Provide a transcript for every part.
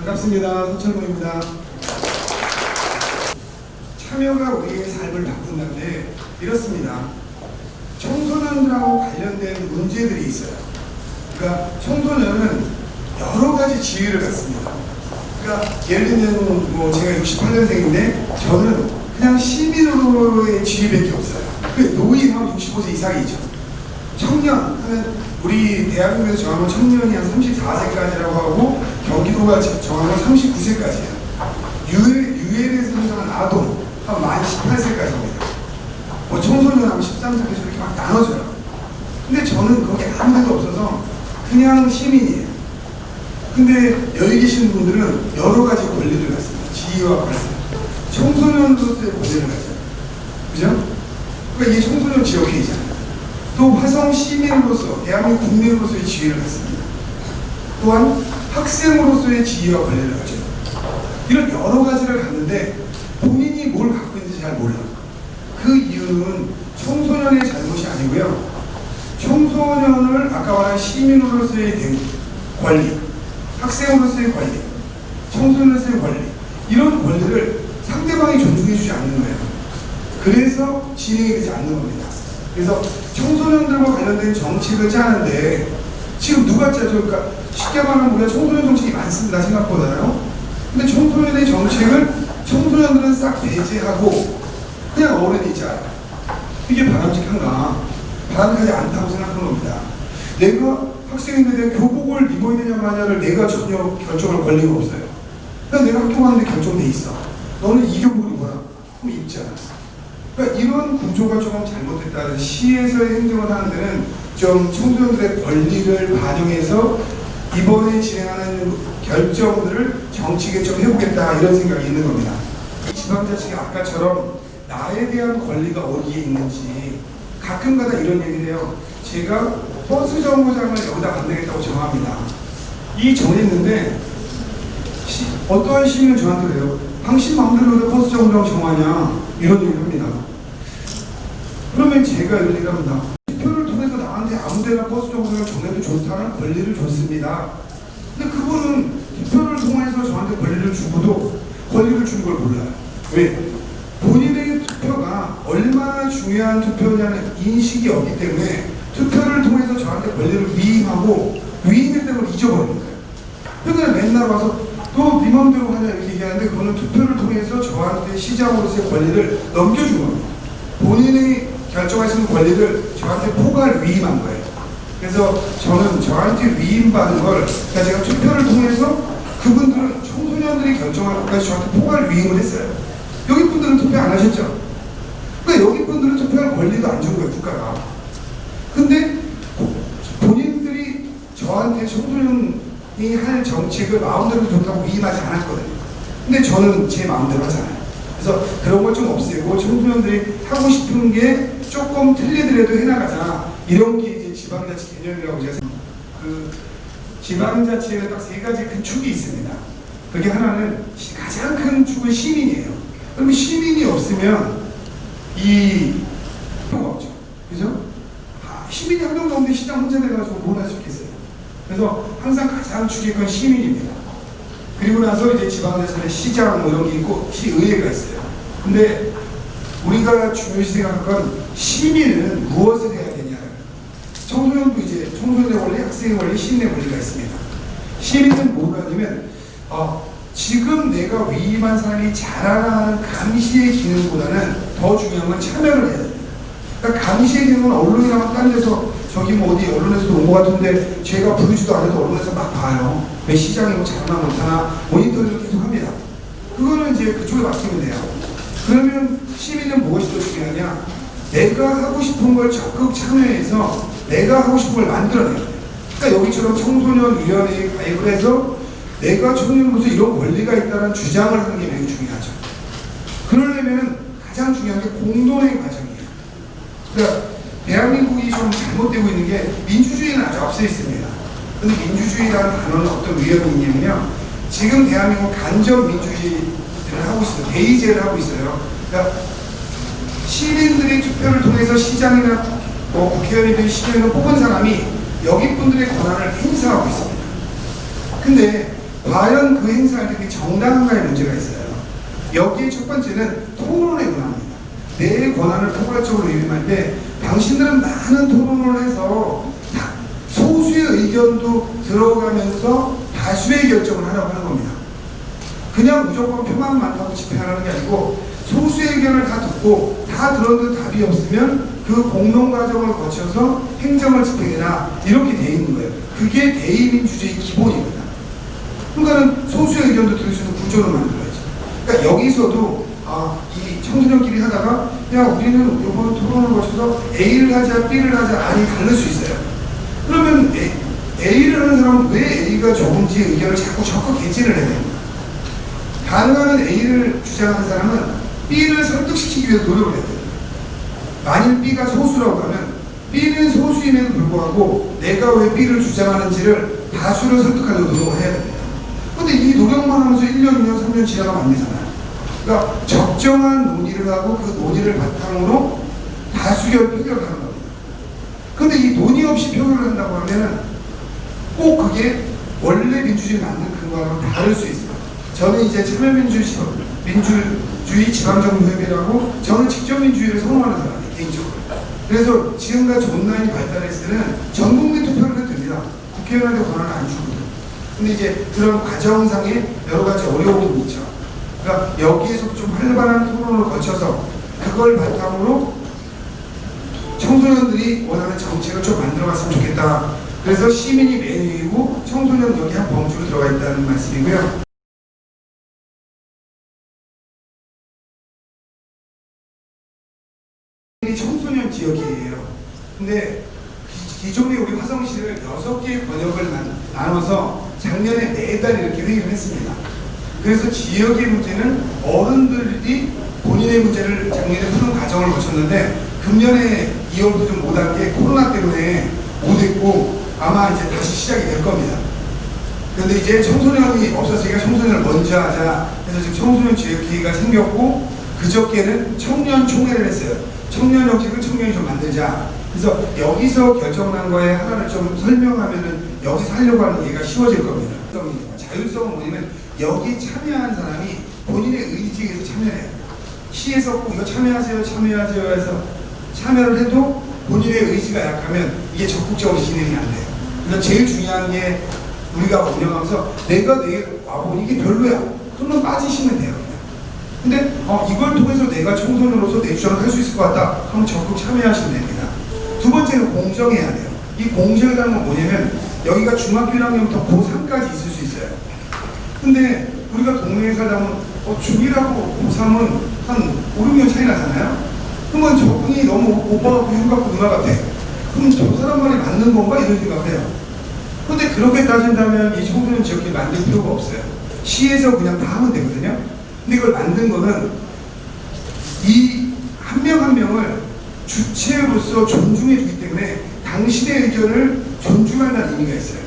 반갑습니다. 서철모입니다. 참여가 우리의 삶을 바꾼다는데 이렇습니다. 청소년들하고 관련된 문제들이 있어요. 그러니까 청소년은 여러 가지 지위를 갖습니다. 그러니까 예를 들면 제가 68년생인데 저는 그냥 시민으로의 지위밖에 없어요. 노인하고 65세 이상이죠. 청년 하면 우리 대한민국에서 정하면 청년이 한 34세까지라고 하고 경기도가 정하면 39세까지예요. 유엔에서 정한 아동 한 만 18세까지입니다. 청소년하고 13세까지 이렇게 막 나눠져요. 근데 저는 거기 아무 데도 없어서 그냥 시민이에요. 근데 여기 계신 분들은 여러 가지 권리를 갖습니다. 지위와 권리. 청소년으로서의 권리를 가져요. 그죠? 그러니까 이게 청소년 지역회의잖아요. 또 화성 시민으로서, 대한민국 국민으로서의 지위를 갖습니다. 또한 학생으로서의 지위와 권리를 가져요. 이런 여러 가지를 갖는데 본인이 뭘 갖고 있는지 잘 몰라요. 그 이유는 청소년의 잘못이 아니고요. 청소년을 아까 말한 시민으로서의 권리, 학생으로서의 권리, 청소년으로서의 권리, 이런 권리를 상대방이 존중해주지 않는 거예요. 그래서 진행이 되지 않는 겁니다. 그래서 청소년들과 관련된 정책을 짜는데 지금 누가 짜죠? 그러니까 쉽게 말하면 우리가 청소년 정책이 많습니다. 생각보다요. 근데 청소년의 정책을 청소년들은 싹 배제하고 그냥 어른이 짜요. 이게 바람직한가? 바람직하지 않다고 생각하는 겁니다. 내가 학생인데 내가 교복을 입어야 되냐 마냐를 내가 전혀 결정할 권리가 없어요. 그냥 내가 학교 가는데 결정돼 있어. 너는 이 교복을 입어라. 그럼 입잖아. 그러니까 이런 구조가 조금 잘못됐다. 시에서의 행정을 하는 데는 좀 청소년들의 권리를 반영해서 이번에 진행하는 결정들을 정책에 좀 해보겠다 이런 생각이 있는 겁니다. 이 지방자치가 아까처럼 나에 대한 권리가 어디에 있는지 가끔가다 이런 얘기를 해요. 제가 버스 정거장을 여기다 만들겠다고 정합니다. 이 정했는데 어떠한 시민은 저한테 그래요. 당신 마음대로 왜 버스 정거장 정하냐 이런 얘기를 합니다. 그러면 제가 이런 얘기를 합니다. 투표를 통해서 나한테 아무데나 버스 정거장을 정해도 좋다는 권리를 줬습니다. 근데 그거는 투표를 통해서 저한테 권리를 주고도 권리를 준 걸 몰라요. 왜? 본인의 투표가 얼마나 중요한 투표냐는 인식이 없기 때문에 투표를 통해서 저한테 권리를 위임하고 위임했다는 걸 잊어버리는 거예요. 그러니까 맨날 와서 또 네 맘대로 하냐 이렇게 얘기하는데 그거는 투표를 통해서 저한테 시장으로서의 권리를 넘겨준 겁니다. 본인이 결정할 수 있는 권리를 저한테 포괄 위임한 거예요. 그래서 저는 저한테 위임받은 걸 그러니까 제가 투표를 통해서 그분들은 청소년들이 결정할 것까지 저한테 포괄 위임을 했어요. 여기 분들은 투표 안 하셨죠? 그러니까 여기 분들은 투표할 권리도 안 준 거예요, 국가가. 근데 본인들이 저한테 청소년이 할 정책을 마음대로 좋다고 위임하지 않았거든요. 근데 저는 제 마음대로 하잖아요. 그래서 그런 걸 좀 없애고 청소년들이 하고 싶은 게 조금 틀리더라도 해나가자. 이런 게 이제 지방자치 개념이라고 제가 생각합니다. 지방자치에는 딱 세 가지 큰 축이 있습니다. 그게 하나는 가장 큰 축은 시민이에요. 그러면 시민이 없으면 이 필요가 없죠. 그죠? 시민이 한 명도 없는데 시장 혼자 돼가지고 뭘 할 수 있겠어요. 그래서 항상 가장 축이 큰 시민입니다. 그리고 나서 이제 지방자치는 시장 뭐 이런 게 있고 시의회가 있어요. 근데 우리가 중요시 생각할 건 시민은 무엇을 해야 되냐. 청소년도 이제 청소년의 권리, 학생의 권리, 시민의 권리가 있습니다. 시민은 뭐가 하냐면 지금 내가 위임한 사람이 잘하나 하는 감시의 기능보다는 더 중요한 건 참여를 해야 됩니다. 그러니까 감시의 기능은 언론이랑 딴 데서 저기 뭐 어디 언론에서도 온 것 같은데 제가 부르지도 않아도 언론에서 막 봐요. 왜 시장이 뭐 잘하나 못하나 모니터링을 계속 합니다. 그거는 이제 그쪽에 맡기면 돼요. 그러면 시민은 무엇이 더 중요하냐? 내가 하고 싶은 걸 적극 참여해서 내가 하고 싶은 걸 만들어내야 돼요. 그러니까 여기처럼 청소년위원회에 가입을 해서 내가 청년으로서 이런 권리가 있다는 주장을 하는 게 매우 중요하죠. 그러려면 가장 중요한 게 공론의 과정이에요. 그러니까 대한민국이 좀 잘못되고 있는 게 민주주의는 아주 앞서 있습니다. 근데 민주주의라는 단어는 어떤 위험이 있냐면요. 지금 대한민국 간접 민주주의를 하고 있어요. 대의제를 하고 있어요. 그러니까 시민들이 투표를 통해서 시장이나 국회의원이든 시장이든 뽑은 사람이 여기 분들의 권한을 행사하고 있습니다. 근데 과연 그 행사할 때 정당한가의 문제가 있어요. 여기에 첫 번째는 토론의 권한입니다. 내 권한을 포괄적으로 위임할 때 당신들은 많은 토론을 해서 소수의 의견도 들어가면서 다수의 결정을 하라고 하는 겁니다. 그냥 무조건 표만 많다고 집행하는 게 아니고 소수의 의견을 다 듣고 다 들었는데 답이 없으면 그 공론 과정을 거쳐서 행정을 집행해라, 이렇게 돼 있는 거예요. 그게 대의민주주의 기본입니다. 그러니까는 소수의 의견도 들을 수 있는 구조를 만들어야죠. 그러니까 여기서도 이 청소년끼리 하다가 야 우리는 이번 토론을 거쳐서 A를 하자 B를 하자, 아니 다를 수 있어요. 그러면 A를 하는 사람은 왜 A가 좋은지 의견을 자꾸 적극 개진을 해야 됩니다. 가능하면 A를 주장하는 사람은 B를 설득시키기 위해서 노력을 해야 돼요. 만일 B가 소수라고 하면 B는 소수임에도 불구하고 내가 왜 B를 주장하는지를 다수를 설득하려고 노력을 해야 됩니다. 근데 이 노력만 하면서 1년, 2년, 3년 지나가면 안 되잖아요. 그러니까 적정한 논의를 하고 그 논의를 바탕으로 다수결 표결을 하는 겁니다. 근데 이 논의 없이 표결을 한다고 하면 꼭 그게 원래 민주주의 만든 근거하고 다를 수 있어요. 저는 이제 참여민주주의 지방정부협의라고 저는 직접민주주의를 선호하는 사람이에요, 개인적으로. 그래서 지금까지 온라인이 발달했을 때는 전국민 투표를 해도 됩니다. 국회의원한테 권한을 안 주거든요. 근데 이제 그런 과정상에 여러 가지 어려움이 있죠. 그러니까 여기에서 좀 활발한 토론을 거쳐서 그걸 바탕으로 청소년들이 원하는 정책을 좀 만들어갔으면 좋겠다. 그래서 시민이 맨 위이고 청소년 여기 한 범주로 들어가 있다는 말씀이고요. 청소년 지역이에요. 근데 기존에 우리 화성시를 6개의 권역을 나눠서 작년에 매달 이렇게 회의를 했습니다. 그래서 지역의 문제는 어른들이 본인의 문제를 작년에 푸는 과정을 거쳤는데 금년에 2월부터 좀 못한 게 코로나 때문에 못했고 아마 이제 다시 시작이 될 겁니다. 그런데 이제 청소년이 없었으니까 청소년을 먼저 하자 해서 지금 청소년 지역회의가 생겼고 그저께는 청년 총회를 했어요. 청년 정책을 청년이 좀 만들자. 그래서 여기서 결정난 거에 하나를 좀 설명하면은 여기서 하려고 하는 얘기가 쉬워질 겁니다. 자율성은 뭐냐면 여기 참여한 사람이 본인의 의지에 의해서 참여해요. 시에서 꼭 이거 참여하세요 해서 참여를 해도 본인의 의지가 약하면 이게 적극적으로 진행이 안 돼요. 그래서 제일 중요한 게 우리가 운영하면서 내가 와보니 이게 별로야. 그러면 빠지시면 돼요. 근데 이걸 통해서 내가 청소년으로서 내 주장을 할 수 있을 것 같다 하면 적극 참여하시면 됩니다. 두 번째는 공정해야 돼요. 이 공정이라는 건 뭐냐면 여기가 중학교 1학년부터 고3까지 있을 수 있어요. 근데 우리가 동네에 살다 보면 중1하고 고3은 한 5, 6년 차이 나잖아요. 그러면 저분이 너무 오빠 같고 형 같고 누나 같아. 그럼 저 사람 말이 맞는 건가? 이런 생각을 해요. 근데 그렇게 따진다면 이 청소년 지역에 만들 필요가 없어요. 시에서 그냥 다 하면 되거든요. 근데 이걸 만든 거는 이 한 명 한 명을 주체로서 존중해 주기 때문에 당신의 의견을 존중한다는 의미가 있어요.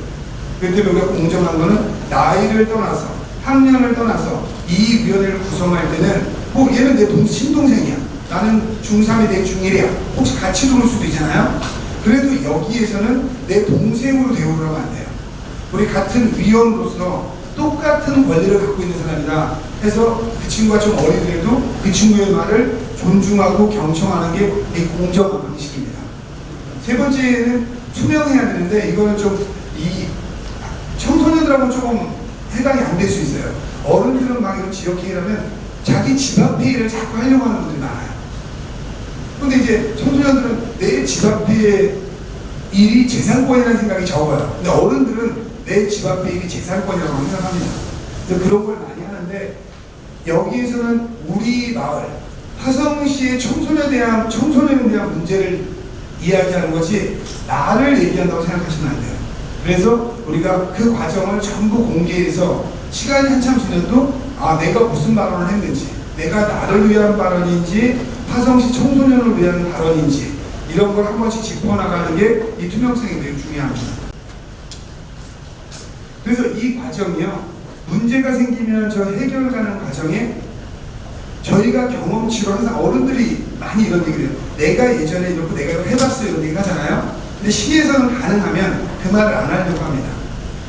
그런데 우리가 공정한 거는 나이를 떠나서 학년을 떠나서 이 위원회를 구성할 때는 얘는 내 친동생이야. 나는 중3이 내 중1이야. 혹시 같이 들어올 수도 있잖아요. 그래도 여기에서는 내 동생으로 대우를 하면 안 돼요. 우리 같은 위원으로서 똑같은 권리를 갖고 있는 사람이다 해서 그 친구가 좀 어리더라도 그 친구의 말을 존중하고 경청하는 게 이 공정한 방식입니다. 세 번째는 투명해야 되는데 이거는 좀 이 청소년들하고는 조금 해당이 안 될 수 있어요. 어른들은 막 이런 지역회의라면 자기 집 앞 회의를 자꾸 하려고 하는 분들이 많아요. 근데 이제 청소년들은 내 집 앞의 일이 재산권이라는 생각이 적어요. 근데 어른들은 내 집 앞의 일이 재산권이라고 생각합니다. 그래서 그런 걸 많이 하는데 여기에서는 우리 마을 화성시의 청소년에 대한 문제를 이야기하는 것이 나를 얘기한다고 생각하시면 안 돼요. 그래서 우리가 그 과정을 전부 공개해서 시간이 한참 지나도 내가 무슨 발언을 했는지, 내가 나를 위한 발언인지 화성시 청소년을 위한 발언인지 이런 걸 한 번씩 짚어나가는 게 이 투명성이 매우 중요합니다. 그래서 이 과정이요, 문제가 생기면 저 해결 가는 과정에 저희가 경험치로 항상 어른들이 많이 이런 얘기를 해요. 내가 예전에 이렇게 내가 해봤어요 이런 얘기 하잖아요. 근데 시에서는 가능하면 그 말을 안 하려고 합니다.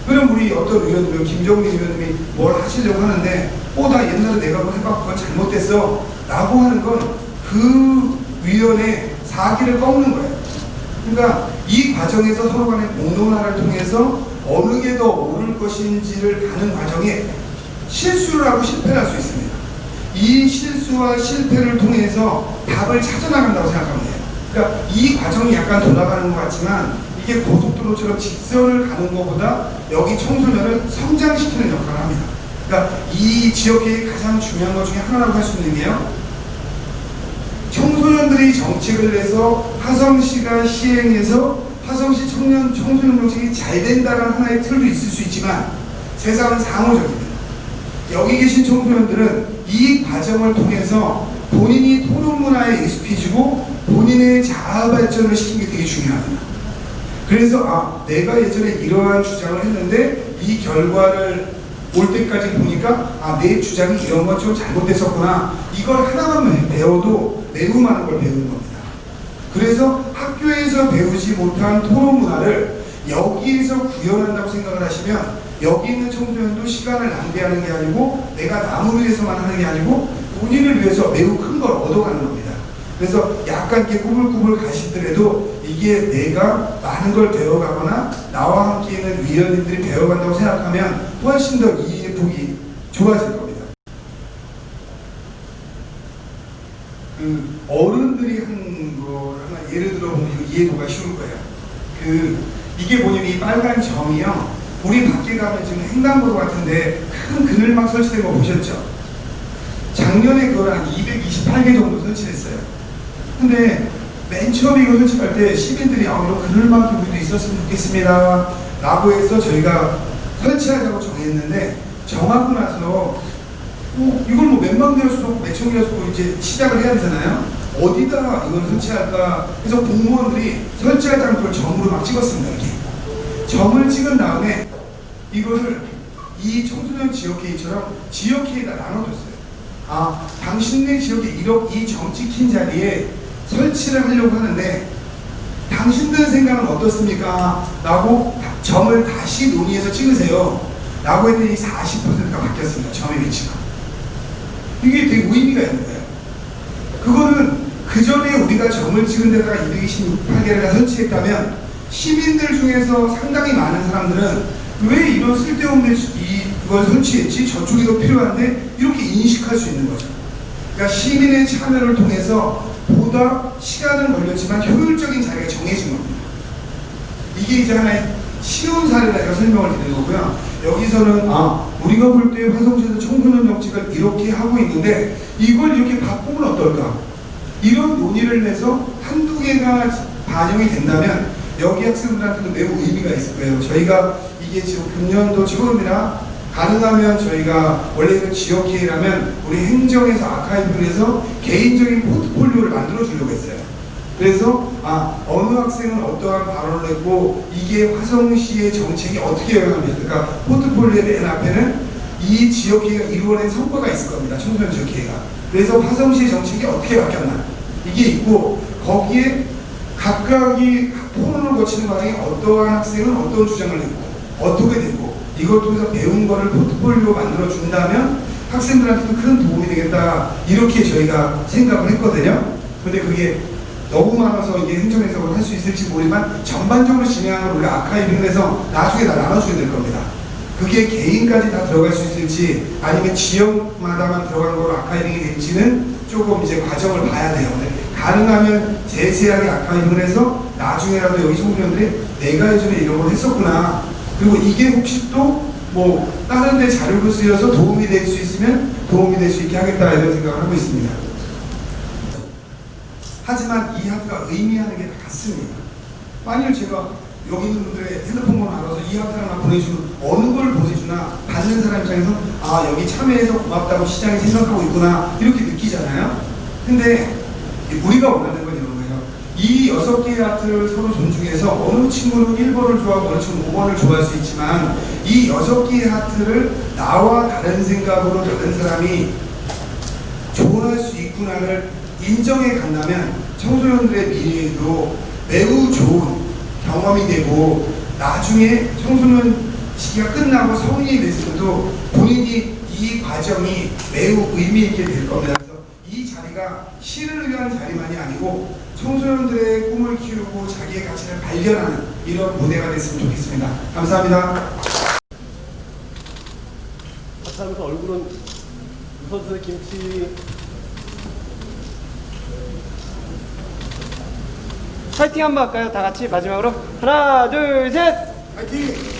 그럼 우리 어떤 의원들, 김정민 의원님이 뭘 하시려고 하는데 나 옛날에 내가 그거 해봤고 그건 잘못됐어 라고 하는 건 그 위원의 사기를 꺾는 거예요. 그러니까 이 과정에서 서로 간의 공론화를 통해서 어느 게 더 옳을 것인지를 가는 과정에 실수를 하고 실패를 할 수 있습니다. 이 실수와 실패를 통해서 답을 찾아나간다고 생각하면 돼요. 그러니까 이 과정이 약간 돌아가는 것 같지만 이게 고속도로처럼 직선을 가는 것보다 여기 청소년을 성장시키는 역할을 합니다. 그러니까 이 지역계획 가장 중요한 것 중에 하나라고 할 수 있는 게요. 청소년들이 정책을 내서 화성시가 시행해서 화성시 청소년 정책이 잘 된다는 하나의 틀도 있을 수 있지만 세상은 상호적입니다. 여기 계신 청소년들은 이 과정을 통해서 본인이 토론 문화에 익숙해지고 본인의 자아 발전을 시키는 게 되게 중요합니다. 그래서 내가 예전에 이러한 주장을 했는데 이 결과를 올 때까지 보니까 내 주장이 이런 건 좀 잘못됐었구나. 이걸 하나만 배워도 매우 많은 걸 배우는 겁니다. 그래서 학교에서 배우지 못한 토론 문화를 여기에서 구현한다고 생각을 하시면 여기 있는 청소년도 시간을 낭비하는 게 아니고 내가 남을 위해서만 하는 게 아니고 본인을 위해서 매우 큰 걸 얻어가는 겁니다. 그래서 약간 이렇게 꾸불꾸불 가시더라도 이게 내가 많은 걸 배워가거나 나와 함께 있는 위원님들이 배워간다고 생각하면 훨씬 더 이해 폭이 좋아질 겁니다. 어른들이 한 거 하나 예를 들어보면 이해도가 쉬울 거예요. 이게 뭐냐면 이 빨간 점이요. 우리 밖에 가면 지금 횡단보도 같은데 큰 그늘막 설치된 거 보셨죠? 작년에 그걸 한 228개 정도 설치했어요. 근데 맨 처음에 이거 설치할 때 시민들이 이런 그늘막이 우리도 있었으면 좋겠습니다 라고 해서 저희가 설치하자고 정했는데 정하고 나서 이걸 몇 망대를 쏟고 몇 천 개를 쏟고 이제 시작을 해야 되잖아요. 어디다 이걸 설치할까 해서 공무원들이 설치할 장소를 점으로 막 찍었습니다. 이렇게 점을 찍은 다음에 이거를 이 청소년 지역회의처럼 지역회의에다 나눠줬어요. 당신네 지역에 이 점 찍힌 자리에 설치를 하려고 하는데 당신들 생각은 어떻습니까? 라고 점을 다시 논의해서 찍으세요 라고 했더니 40%가 바뀌었습니다. 점의 위치가. 이게 되게 의미가 있는 거예요. 그거는 그 전에 우리가 점을 찍은 데다가 228개를 설치했다면 시민들 중에서 상당히 많은 사람들은 왜 이런 쓸데없는 이걸 설치했지? 저쪽이 더 필요한데? 이렇게 인식할 수 있는 거죠. 그러니까 시민의 참여를 통해서 보다 시간은 걸렸지만 효율적인 자리가 정해진 겁니다. 이게 이제 하나의 쉬운 사례라 제가 설명을 드리는 거고요. 여기서는 우리가 볼 때 화성시에서 청소년 정책을 이렇게 하고 있는데 이걸 이렇게 바꾸면 어떨까? 이런 논의를 내서 한두 개가 반영이 된다면 여기 학생들한테도 매우 의미가 있을 거예요. 저희가 이게 지금 금년도 지금이라 가능하면 저희가 원래는 지역회의라면 우리 행정에서 아카이브를 해서 개인적인 포트폴리오를 만들어 주려고 했어요. 그래서 어느 학생은 어떠한 발언을 했고 이게 화성시의 정책이 어떻게 영향을 미칠까. 포트폴리오의 맨 앞에는 이 지역회의가 이루어낸 성과가 있을 겁니다. 청소년 지역회의가. 그래서 화성시의 정책이 어떻게 바뀌었나 이게 있고 거기에 각각이 토론을 거치는 과정에 어떠한 학생은 어떤 주장을 했고 어떻게 됐고 이걸 통해서 배운 거를 포트폴리오 만들어 준다면 학생들한테도 큰 도움이 되겠다 이렇게 저희가 생각을 했거든요. 근데 그게 너무 많아서 이게 행정에서 할 수 있을지 모르지만 전반적으로 진행하는 걸 우리가 아카이빙을 해서 나중에 다 나눠주게 될 겁니다. 그게 개인까지 다 들어갈 수 있을지 아니면 지역마다만 들어가는 걸로 아카이빙이 될지는 조금 이제 과정을 봐야 돼요. 근데 가능하면 세세하게 아카이빙을 해서 나중에라도 여기 청소년들이 내가 예전에 이런 걸 했었구나. 그리고 이게 혹시 또 다른 데 자료로 쓰여서 도움이 될 수 있으면 도움이 될 수 있게 하겠다 이런 생각을 하고 있습니다. 하지만 이 하트가 의미하는 게 다 같습니다. 만일 제가 여기 있는 분들의 핸드폰만 알아서 이 하트 하나 보내주면 어느 걸 보내주나 받는 사람 입장에서 여기 참여해서 고맙다고 시장이 생각하고 있구나 이렇게 느끼잖아요. 근데 우리가 원하는 건 이런 거예요. 이 6개의 하트를 서로 존중해서 어느 친구는 1번을 좋아하고 어느 친구는 5번을 좋아할 수 있지만 이 6개의 하트를 나와 다른 생각으로 다른 사람이 좋아할 수 있구나를 인정해 간다면 청소년들의 미래에도 매우 좋은 경험이 되고 나중에 청소년 기가 끝나고 성인이 됐어도 본인이 이 과정이 매우 의미 있게 될 겁니다. 그래서 이 자리가 시를 위한 자리만이 아니고 청소년들의 꿈을 키우고 자기의 가치를 발견하는 이런 무대가 됐으면 좋겠습니다. 감사합니다. 하면서 얼굴은 웃어주세요. 김치. 파이팅 한번 할까요? 다 같이 마지막으로 하나 둘 셋. 파이팅!